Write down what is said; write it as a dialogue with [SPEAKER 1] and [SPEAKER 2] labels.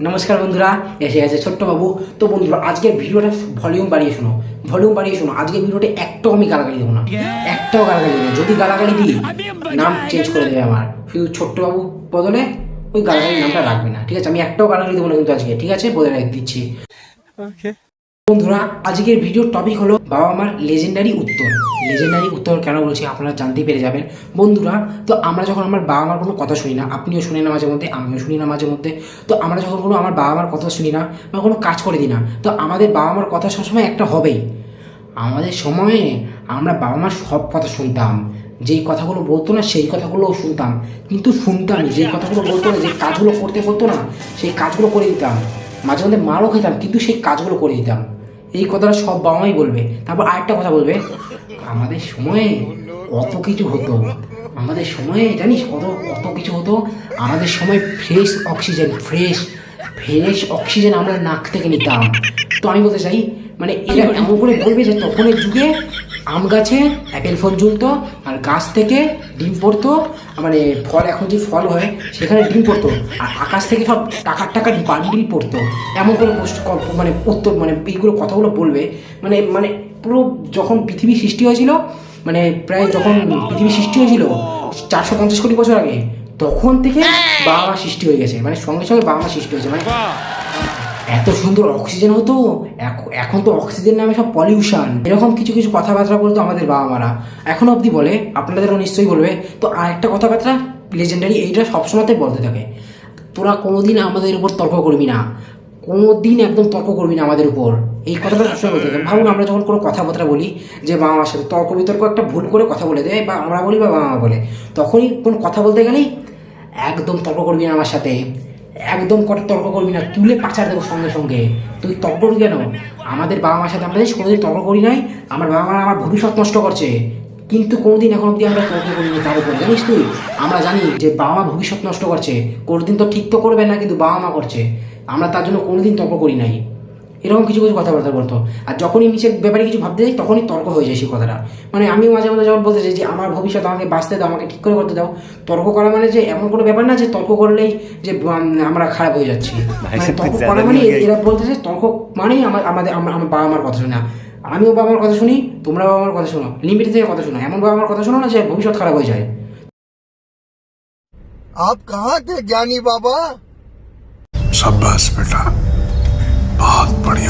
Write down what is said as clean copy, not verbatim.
[SPEAKER 1] নমস্কার বন্ধুরা, এসে গেছে ছোট্ট বাবু। তো বন্ধুরা, আজকের ভিডিওটা ভলিউম বাড়িয়ে শোনো, আজকের ভিডিওটা একটাও আমি গালাগালি দেবো না, একটাও গালাগালি দেবো না। যদি গালাগালি দিই নাম চেঞ্জ করে দেবে আমার, শুধু ছোট্ট বাবু বদলে ওই গালাগালির নামটা রাখবে না, ঠিক আছে? আমি একটাও গালাগালি দেবো না কিন্তু আজকে, ঠিক আছে? বলে রেখে দিচ্ছি। বন্ধুরা, আজকের ভিডিওর টপিক হলো বাবা মার লেজেন্ডারি উত্তর কেন বলছি আপনারা জানতে পেরে যাবেন। বন্ধুরা, তো আমরা যখন আমার বাবা মার কোনো কথা শুনি না, আপনিও শুনেন না মাঝে মধ্যে, আমিও শুনি না মাঝে মধ্যে, তো আমরা যখন কোনো আমার বাবা মার কথা শুনি না বা কোনো কাজ করে দিই না, তো আমাদের বাবা মার কথা সবসময় একটা হবেই। আমাদের সময়ে আমরা বাবা মার সব কথা শুনতাম, যেই কথাগুলো বলতো না সেই কথাগুলোও শুনতাম, কিন্তু শুনতামই। যেই কথাগুলো বলতো না, যে কাজগুলো করতে বলতো না সেই কাজগুলো করে দিতাম। মাঝে মধ্যে মারও খেতাম, কিন্তু সেই কাজগুলো করে দিতাম। এই কথাটা সব বাবা মাই বলবে। তারপর আরেকটা কথা বলবে, আমাদের সময়ে কত কিছু হতো, আমাদের সময়ে জানিস কত কত কিছু হতো। আমাদের সময় ফ্রেশ অক্সিজেন আমরা নাক থেকে নিতাম। তো আমি বলতে চাই, মানে এরা এমন করে বলবে যে তখনের যুগে আম গাছে অ্যাপেল ফল ঝুলতো, আর গাছ থেকে ডিম পড়তো, মানে ফল, এখন যে ফল হয় সেখানে ডিম পড়তো, আর আকাশ থেকে সব টাকার বান্ডিল পড়তো। এমন করে মানে উত্তর, মানে এইগুলো কথাগুলো বলবে। মানে মানে পুরো যখন পৃথিবী সৃষ্টি হয়েছিল, মানে প্রায় যখন পৃথিবী সৃষ্টি হয়েছিল 450 কোটি বছর আগে, তখন থেকে বাবা মা সৃষ্টি হয়ে গেছে, মানে সঙ্গে সঙ্গে বাবা মা সৃষ্টি হয়েছে। মানে এত সুন্দর অক্সিজেন হতো, এখন তো অক্সিজেন নামে সব পলিউশন। এরকম কিছু কিছু কথাবার্তা বলতো আমাদের বাবা মারা, এখনো অবধি বলে, আপনাদেরও নিশ্চয়ই বলবে। তো আরেকটা কথাবার্তা লেজেন্ডারি, এইটা সবসময়তে বলতে থাকে, তোরা কোনোদিন আমাদের উপর তর্ক করবি না, কোনোদিন একদম তর্ক করবি না আমাদের উপর। এই কথাটা সবসময় বলতে থাকে। ভাবুন, আমরা যখন কোনো কথাবার্তা বলি, যে বাবা মার সাথে তর্ক বিতর্ক একটা ভুল করে কথা বলে দেয়, বা আমরা বলি বা বাবা মা বলে, তখনই কোনো কথা বলতে গেলেই একদম তর্ক করবি না আমার সাথে, একদম তর্ক করবি না, তুলে পাচার দেবো সঙ্গে সঙ্গে। তুই তর্ক করবি কেন? আমাদের বাবা মার সাথে আমরা কোনোদিন তর্ক করি নাই। আমার বাবা মা আমার ভবিষ্যৎ নষ্ট করছে, কিন্তু কোনোদিন এখন অব্দি আমরা তর্ক করিনি তার উপরে। জানিস তুই, আমরা জানি যে বাবা মা ভবিষ্যৎ নষ্ট করছে, কোনোদিন তো ঠিক তো করবে না, কিন্তু বাবা মা করছে, আমরা তার জন্য কোনোদিন তর্ক করি নাই। এরকম কিছু কিছু কথাবার্তা বলতো। আর যখনই নিচের ব্যাপারে কিছু ভাবতে যাই, তখনই তর্ক হয়ে যায় সেই কথাটা। মানে আমিও মাঝে মাঝে যখন বলতে চাই যে আমার ভবিষ্যৎ আমাকে বাঁচতে দাও, আমাকে ঠিক করে করতে দাও, তর্ক করা মানে যে এমন কোনো ব্যাপার না যে তর্ক করলেই যে আমরা খারাপ হয়ে যাচ্ছি। মানে তর্ক করা মানে এরা বলতে চাই তর্ক মানেই আমার বাবা মার কথা শোনা। আমিও বাবা মার কথা শুনি, তোমরা বাবা মার কথা শোনো, লিমিট থেকে কথা শোনো। এমন বাবা মার কথা শোনো না যে ভবিষ্যৎ খারাপ হয়ে যায়।
[SPEAKER 2] आप कहाँ थे ज्ञानी बाबा?
[SPEAKER 3] शाबाश बेटा, बहुत बढ़िया।